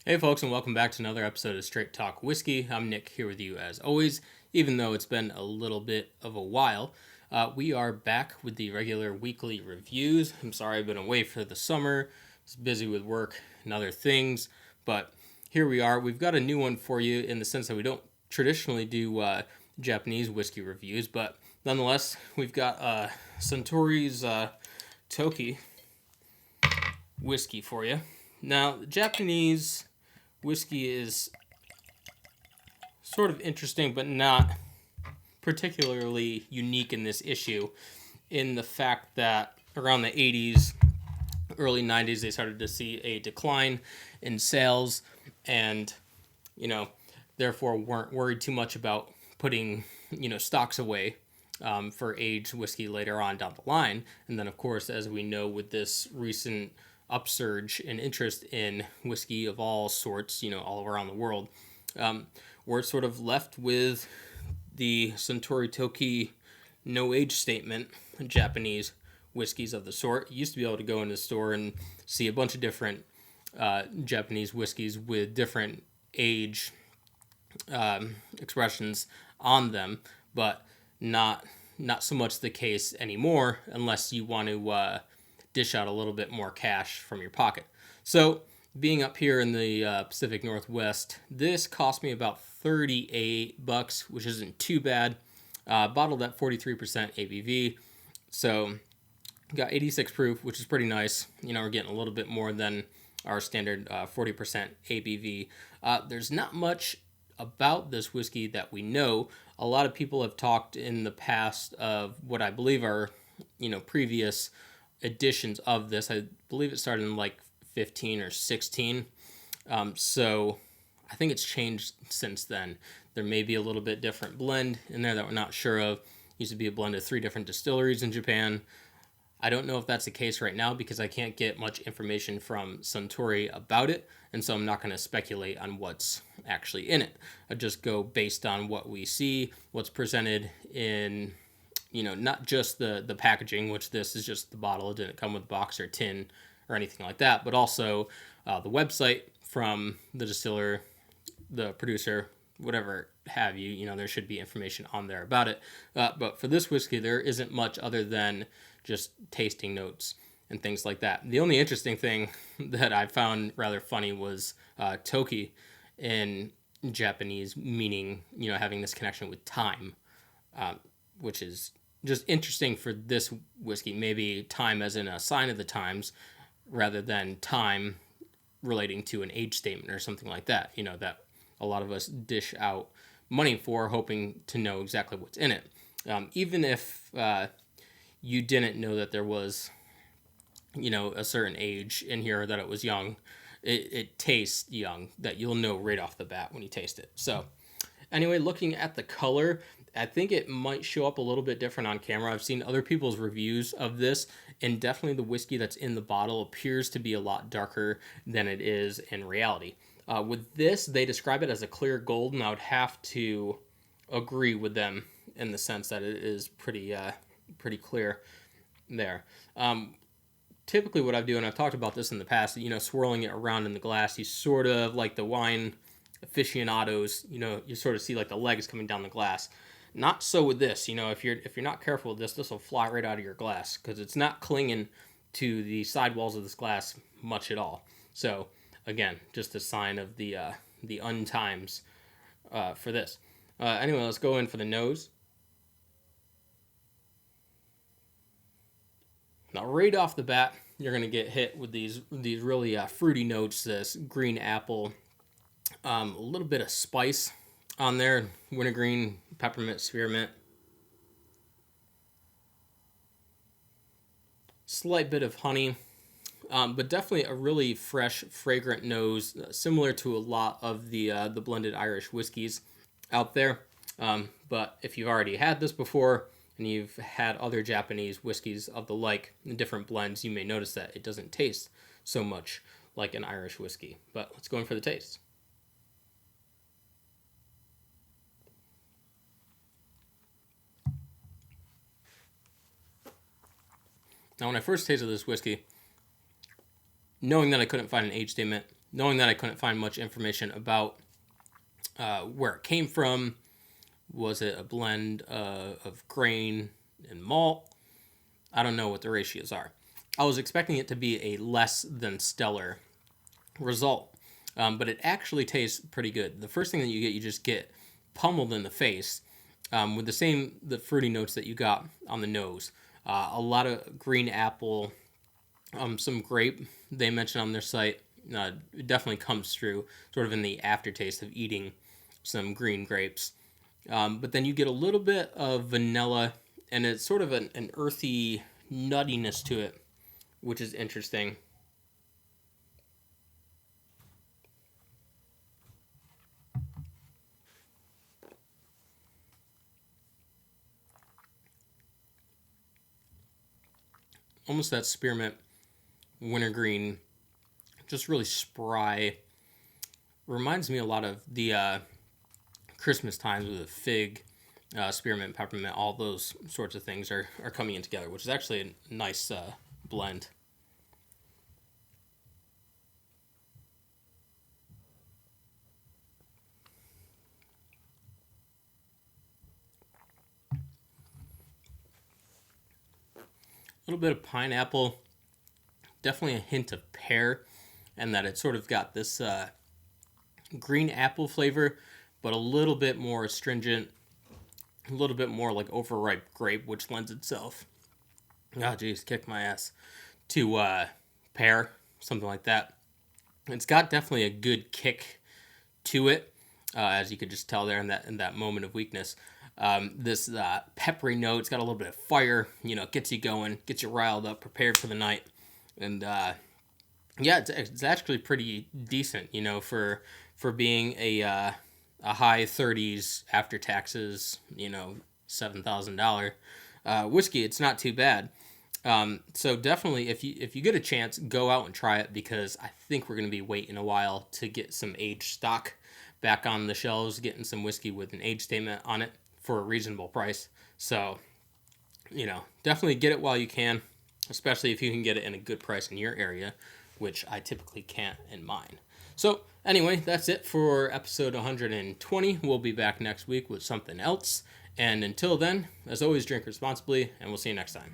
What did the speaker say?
Hey folks, and welcome back to another episode of Straight Talk Whiskey. I'm Nick here with you as always, even though it's been a little bit of a while. We are back with the regular weekly reviews. I'm sorry I've been away for the summer. I was busy with work and other things, but here we are. We've got a new one for you in the sense that we don't traditionally do Japanese whiskey reviews, but nonetheless, we've got Suntory's Toki whiskey for you. Now, Japanese whiskey is sort of interesting, but not particularly unique in this issue, in the fact that around the 80s, early 90s, they started to see a decline in sales and, therefore weren't worried too much about putting, stocks away for aged whiskey later on down the line. And then, of course, as we know, with this recent upsurge in interest in whiskey of all sorts, all around the world, we're sort of left with the Suntory Toki no age statement Japanese whiskeys of the sort. You used to be able to go in the store and see a bunch of different Japanese whiskeys with different age expressions on them, but not so much the case anymore unless you want to dish out a little bit more cash from your pocket. So being up here in the Pacific Northwest, this cost me about $38, which isn't too bad. Bottled at 43% ABV. So got 86 proof, which is pretty nice. We're getting a little bit more than our standard 40% ABV. There's not much about this whiskey that we know. A lot of people have talked in the past of what I believe are, previous editions of this. I believe it started in like 15 or 16. So I think it's changed since then. There may be a little bit different blend in there that we're not sure of. Used to be a blend of 3 different distilleries in Japan. I don't know if that's the case right now because I can't get much information from Suntory about it, and so I'm not going to speculate on what's actually in it. I just go based on what we see, what's presented in, not just the packaging, which this is just the bottle. It didn't come with a box or tin or anything like that, but also the website from the distiller, the producer, whatever have you. There should be information on there about it. But for this whiskey, there isn't much other than just tasting notes and things like that. The only interesting thing that I found rather funny was Toki in Japanese, meaning, having this connection with time, which is just interesting for this whiskey. Maybe time as in a sign of the times rather than time relating to an age statement or something like that, that a lot of us dish out money for, hoping to know exactly what's in it. Even if you didn't know that there was, a certain age in here, that it was young, it tastes young, that you'll know right off the bat when you taste it. So anyway, looking at the color, I think it might show up a little bit different on camera. I've seen other people's reviews of this, and definitely the whiskey that's in the bottle appears to be a lot darker than it is in reality. With this, they describe it as a clear gold, and I would have to agree with them in the sense that it is pretty clear there. Typically what I do, and I've talked about this in the past, swirling it around in the glass, you sort of, like the wine aficionados, you sort of see like the legs coming down the glass. Not so with this. If you're not careful with this will fly right out of your glass because it's not clinging to the sidewalls of this glass much at all. So again, just a sign of the untimes for this. Anyway, let's go in for the nose. Now, right off the bat, you're gonna get hit with these really fruity notes. This green apple, a little bit of spice on there, wintergreen, peppermint, spearmint. Slight bit of honey, but definitely a really fresh, fragrant nose, similar to a lot of the blended Irish whiskeys out there. But if you've already had this before and you've had other Japanese whiskeys of the like in different blends, you may notice that it doesn't taste so much like an Irish whiskey. But let's go in for the taste. Now, when I first tasted this whiskey, knowing that I couldn't find an age statement, knowing that I couldn't find much information about where it came from. Was it a blend of grain and malt? I don't know what the ratios are. I was expecting it to be a less than stellar result, but it actually tastes pretty good. The first thing that you just get pummeled in the face with the fruity notes that you got on the nose. A lot of green apple, some grape they mentioned on their site. It definitely comes through sort of in the aftertaste of eating some green grapes. But then you get a little bit of vanilla, and it's sort of an earthy nuttiness to it, which is interesting. Almost that spearmint wintergreen, just really spry. Reminds me a lot of the Christmas times with the fig, spearmint, peppermint, all those sorts of things are coming in together, which is actually a nice blend. A little bit of pineapple, definitely a hint of pear, and that it's sort of got this green apple flavor, but a little bit more astringent, a little bit more like overripe grape, which lends itself, oh geez, kick my ass, to pear, something like that. It's got definitely a good kick to it, as you could just tell there in that moment of weakness. This peppery note, it's got a little bit of fire, gets you going, gets you riled up, prepared for the night. And yeah, it's actually pretty decent, for being a high 30s after taxes, $7,000 whiskey. It's not too bad. So definitely, if you get a chance, go out and try it, because I think we're going to be waiting a while to get some aged stock back on the shelves, getting some whiskey with an age statement on it for a reasonable price. So, definitely get it while you can, especially if you can get it in a good price in your area, which I typically can't in mine. So anyway, that's it for episode 120. We'll be back next week with something else. And until then, as always, drink responsibly, and we'll see you next time.